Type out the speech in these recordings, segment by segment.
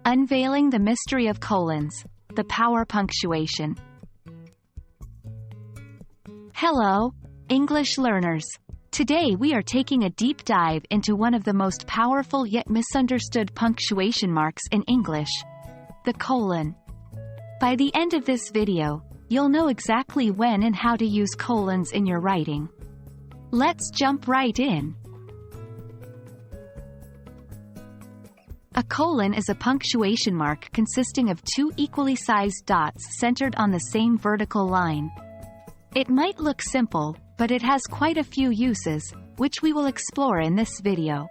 Unveiling the Mystery of Colons, the Power Punctuation. Hello, English learners. Today we are taking a deep dive into one of the most powerful yet misunderstood punctuation marks in English, the colon. By the end of this video, you'll know exactly when and how to use colons in your writing. Let's jump right in. A colon is a punctuation mark consisting of two equally sized dots centered on the same vertical line. It might look simple, but it has quite a few uses, which we will explore in this video.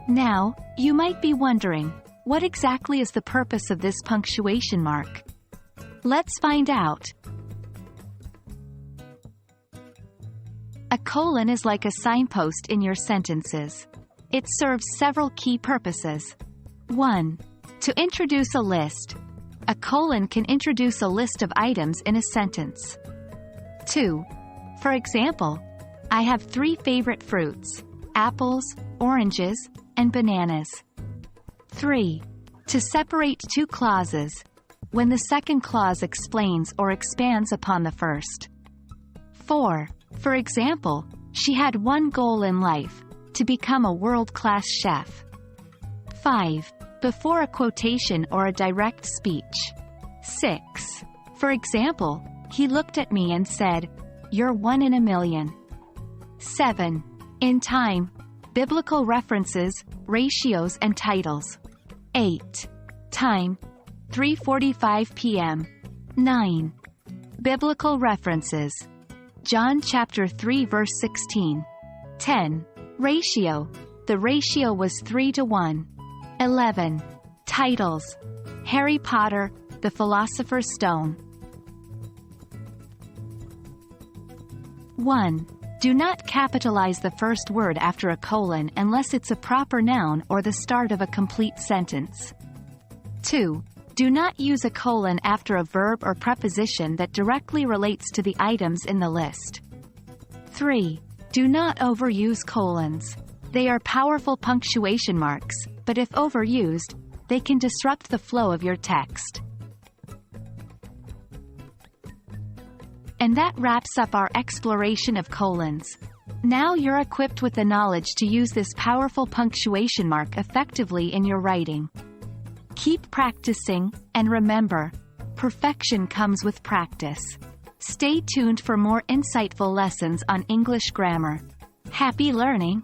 Now, you might be wondering, what exactly is the purpose of this punctuation mark? Let's find out. A colon is like a signpost in your sentences. It serves several key purposes. 1. To introduce a list. A colon can introduce a list of items in a sentence. 2. For example, I have 3 favorite fruits: apples, oranges, and bananas. 3. To separate two clauses, when the second clause explains or expands upon the first. 4. For example, she had one goal in life: to become a world-class chef. 5. Before a quotation or a direct speech. 6. For example, he looked at me and said, "You're 1 in a million." 7. In time, biblical references, ratios and titles. 8. Time, 3:45 p.m. 9. Biblical references, John chapter 3 verse 16. 10. Ratio, the ratio was 3:1. 11. Titles, Harry Potter, the Philosopher's Stone. 1. Do not capitalize the first word after a colon unless it's a proper noun or the start of a complete sentence. 2. Do not use a colon after a verb or preposition that directly relates to the items in the list. 3. Do not overuse colons. They are powerful punctuation marks, but if overused, they can disrupt the flow of your text. And that wraps up our exploration of colons. Now you're equipped with the knowledge to use this powerful punctuation mark effectively in your writing. Keep practicing, and remember, perfection comes with practice. Stay tuned for more insightful lessons on English grammar. Happy learning!